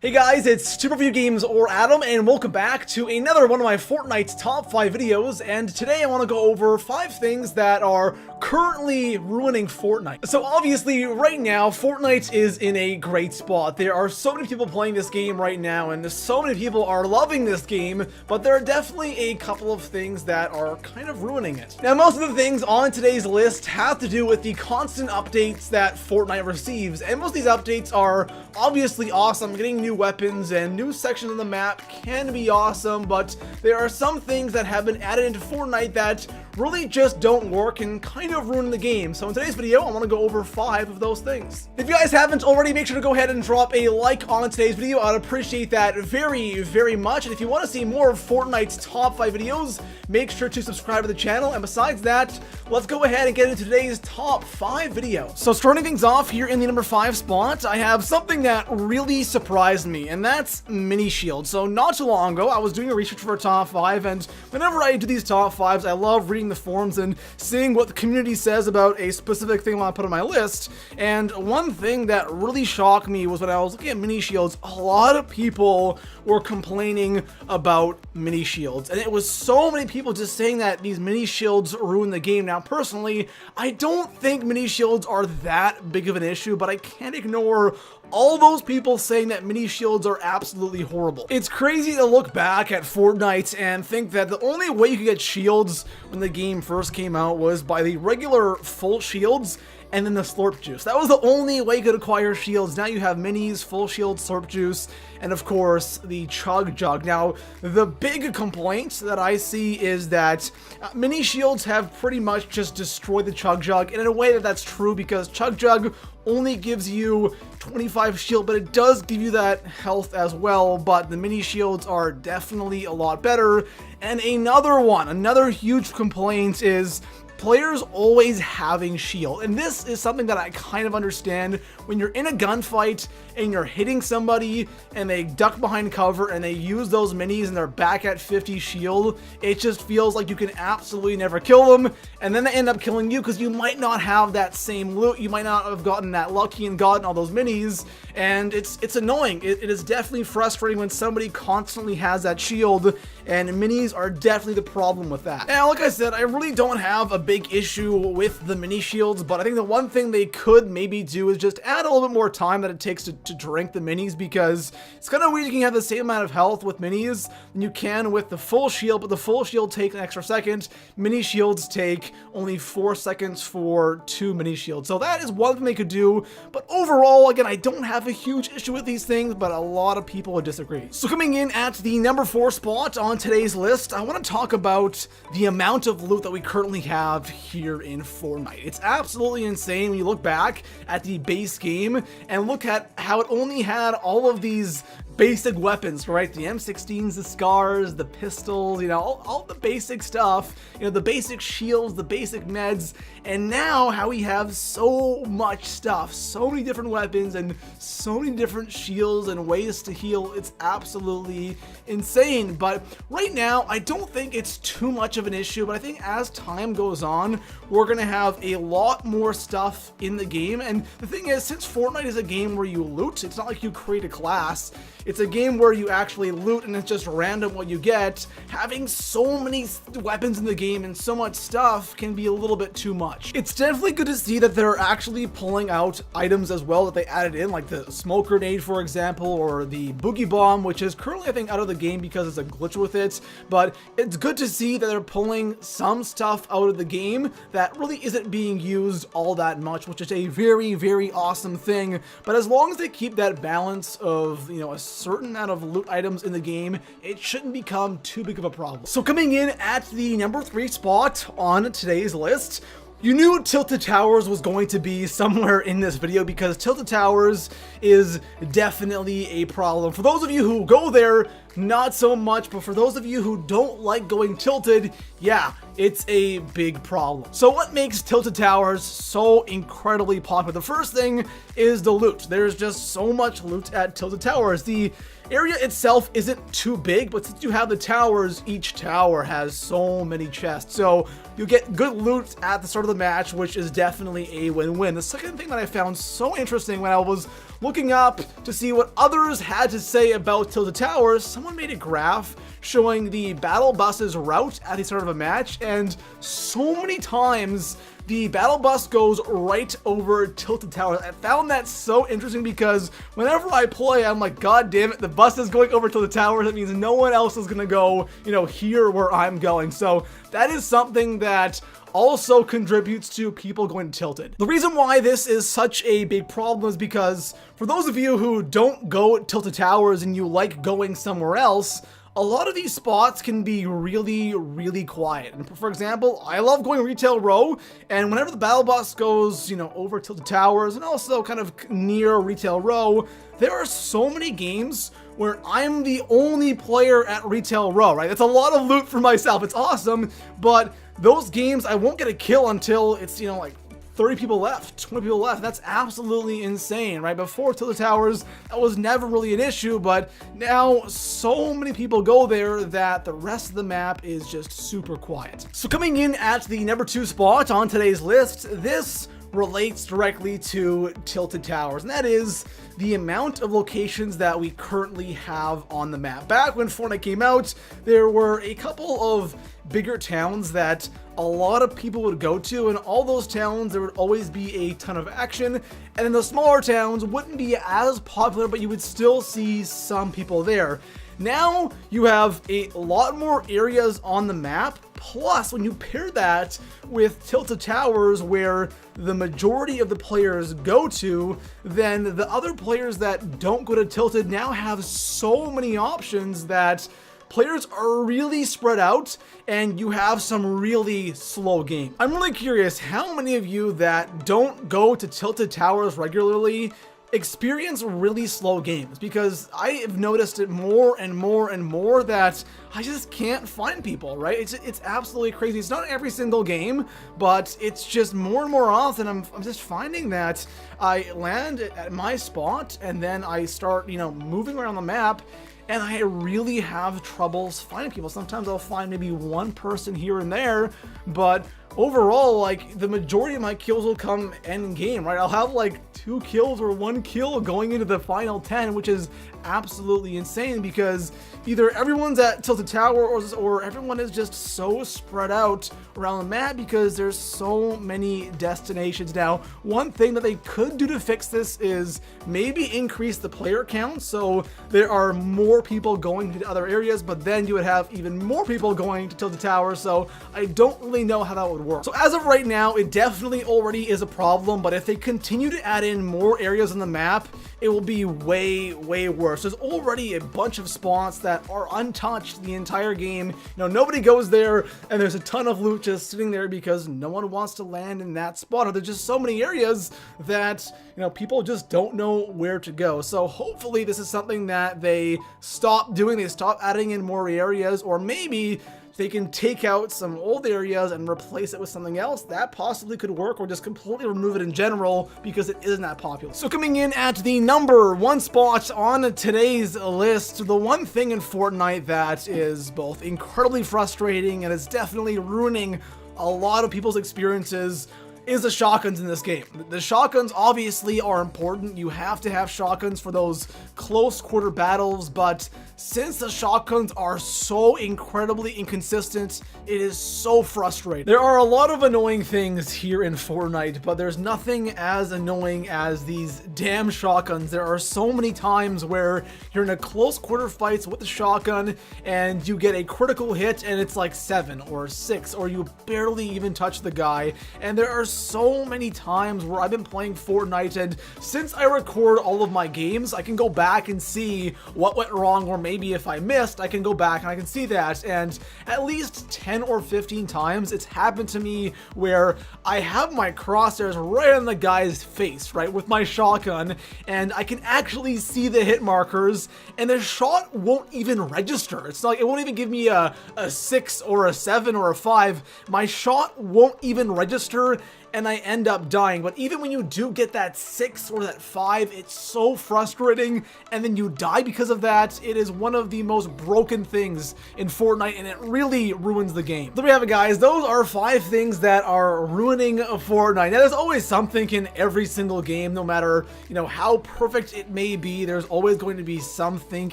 Hey guys, it's Superview Games or Adam, and welcome back to another one of my Fortnite's top 5 videos, and today I want to go over 5 things that are currently ruining Fortnite. So obviously, right now, Fortnite is in a great spot. There are so many people playing this game right now, and so many people are loving this game, but there are definitely a couple of things that are kind of ruining it. Now, most of the things on today's list have to do with the constant updates that Fortnite receives, and most of these updates are obviously awesome. Getting new weapons and new sections of the map can be awesome, but there are some things that have been added into Fortnite that really just don't work and kind of ruin the game. So in today's video, I want to go over 5 of those things. If you guys haven't already, make sure to go ahead and drop a like on today's video. I'd appreciate that very, very much. And if you want to see more of Fortnite's top 5 videos, make sure to subscribe to the channel. And besides that, let's go ahead and get into today's top 5 video. So starting things off here in the number 5 spot, I have something that really surprised me, and that's mini shields. So not too long ago, I was doing a research for a top 5, and whenever I do these top 5s, I love reading the forums and seeing what the community says about a specific thing I want to put on my list. And one thing that really shocked me was when I was looking at mini shields, a lot of people were complaining about mini shields, and it was so many people just saying that these mini shields ruin the game. Now personally, I don't think mini shields are that big of an issue, but I can't ignore all those people saying that mini shields are absolutely horrible. It's crazy to look back at Fortnite and think that the only way you could get shields when the game first came out was by the regular full shields and then the slurp juice. That was the only way you could acquire shields. Now you have minis, full shield, slurp juice, and of course the chug jug. Now the big complaint that I see is that mini shields have pretty much just destroyed the chug jug, and in a way that's true because chug jug only gives you 25 shield, but it does give you that health as well. But the mini shields are definitely a lot better. And another huge complaint is players always having shield, and this is something that I kind of understand. When you're in a gunfight and you're hitting somebody and they duck behind cover and they use those minis and they're back at 50 shield, it just feels like you can absolutely never kill them, and then they end up killing you because you might not have that same loot, you might not have gotten that lucky and gotten all those minis, and it's annoying. It is definitely frustrating when somebody constantly has that shield, and minis are definitely the problem with that. Now, like I said, I really don't have a big issue with the mini shields, but I think the one thing they could maybe do is just add a little bit more time that it takes to drink the minis, because it's kind of weird you can have the same amount of health with minis than you can with the full shield, but the full shield takes an extra second. Mini shields take only 4 seconds for 2 mini shields. So that is one thing they could do, but overall, again, I don't have a huge issue with these things, but a lot of people would disagree. So coming in at the number 4 spot on today's list, I want to talk about the amount of loot that we currently have here in Fortnite. It's absolutely insane when you look back at the base game and look at how it only had all of these basic weapons, right? The M16s, the scars, the pistols, you know, all the basic stuff, you know, the basic shields, the basic meds, and now how we have so much stuff, so many different weapons and so many different shields and ways to heal. It's absolutely insane. But right now, I don't think it's too much of an issue, but I think as time goes on, we're gonna have a lot more stuff in the game. And the thing is, since Fortnite is a game where you loot, it's not like you create a class. It's a game where you actually loot and it's just random what you get. Having so many weapons in the game and so much stuff can be a little bit too much. It's definitely good to see that they're actually pulling out items as well that they added in, like the smoke grenade, for example, or the boogie bomb, which is currently, I think, out of the game because it's a glitch with it. But it's good to see that they're pulling some stuff out of the game that really isn't being used all that much, which is a very, very awesome thing. But as long as they keep that balance of, you know, a certain amount of loot items in the game, it shouldn't become too big of a problem. So coming in at the number 3 spot on today's list, you knew Tilted Towers was going to be somewhere in this video because Tilted Towers is definitely a problem. For those of you who go there, not so much, but for those of you who don't like going tilted, yeah, it's a big problem. So what makes tilted towers so incredibly popular? The first thing is the loot. There's just so much loot at tilted towers. The area itself isn't too big, but since you have the towers, each tower has so many chests. So you get good loot at the start of the match, which is definitely a win-win. The second thing that I found so interesting when I was looking up to see what others had to say about tilted towers, someone made a graph showing the battle bus's route at the start of a match, and so many times the battle bus goes right over tilted towers. I found that so interesting because whenever I play, I'm like, God damn it, the bus is going over tilted towers. That means no one else is gonna go, here where I'm going. So that is something that also contributes to people going tilted. The reason why this is such a big problem is because for those of you who don't go tilted towers and you like going somewhere else, a lot of these spots can be really, really quiet. And for example, I love going retail row, and whenever the battle bus goes, over tilted towers and also kind of near retail row, there are so many games where I'm the only player at retail row, right? That's a lot of loot for myself. It's awesome, but those games, I won't get a kill until it's, like 30 people left, 20 people left. That's absolutely insane, right? Before tilted towers, that was never really an issue, but now so many people go there that the rest of the map is just super quiet. So coming in at the number 2 spot on today's list, this relates directly to tilted towers, and that is the amount of locations that we currently have on the map. Back when Fortnite came out, there were a couple of bigger towns that a lot of people would go to, and all those towns there would always be a ton of action, and then the smaller towns wouldn't be as popular, but you would still see some people there. Now you have a lot more areas on the map, plus when you pair that with tilted towers where the majority of the players go to, then the other players that don't go to tilted now have so many options that players are really spread out and you have some really slow games. I'm really curious how many of you that don't go to tilted towers regularly experience really slow games, because I have noticed it more and more and more that I just can't find people, right? It's absolutely crazy. It's not every single game, but it's just more and more often I'm just finding that I land at my spot and then I start, moving around the map, and I really have troubles finding people. Sometimes I'll find maybe one person here and there, but overall, like, the majority of my kills will come end game, right? I'll have like 2 kills or 1 kill going into the final 10, which is absolutely insane because either everyone's at tilted tower or everyone is just so spread out around the map because there's so many destinations. Now, one thing that they could do to fix this is maybe increase the player count, so there are more people going to other areas, but then you would have even more people going to tilted tower, so I don't really know how that would work. So as of right now, it definitely already is a problem, but if they continue to add in more areas on the map, it will be way, way worse. There's already a bunch of spots that are untouched the entire game. Nobody goes there, and there's a ton of loot just sitting there because no one wants to land in that spot, or there's just so many areas that, people just don't know where to go. So hopefully this is something that they stop doing. They stop adding in more areas, or maybe they can take out some old areas and replace it with something else. That possibly could work, or just completely remove it in general because it isn't that popular. So coming in at the number 1 spot on today's list, the one thing in Fortnite that is both incredibly frustrating and is definitely ruining a lot of people's experiences is the shotguns in this game. The shotguns obviously are important. You have to have shotguns for those close quarter battles, but since the shotguns are so incredibly inconsistent, it is so frustrating. There are a lot of annoying things here in Fortnite, but there's nothing as annoying as these damn shotguns. There are so many times where you're in a close quarter fights with the shotgun and you get a critical hit and it's like 7 or 6, or you barely even touch the guy, and there are so many times where I've been playing Fortnite, and since I record all of my games, I can go back and see what went wrong, or maybe if I missed, I can go back and I can see that. And at least 10 or 15 times it's happened to me where I have my crosshairs right on the guy's face, right, with my shotgun, and I can actually see the hit markers, and the shot won't even register. It's like, it won't even give me a 6 or a 7 or a 5. My shot won't even register, and I end up dying. But even when you do get that 6 or that 5, it's so frustrating, and then you die because of that. It is one of the most broken things in Fortnite, and it really ruins the game. There we have it, guys. Those are 5 things that are ruining Fortnite. Now, there's always something in every single game, no matter, you know, how perfect it may be. There's always going to be something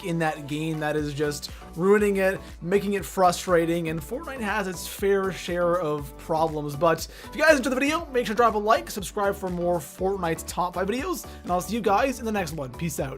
in that game that is just ruining it, making it frustrating, and Fortnite has its fair share of problems. But if you guys enjoyed the video, make sure to drop a like, subscribe for more Fortnite top 5 videos, and I'll see you guys in the next one. Peace out.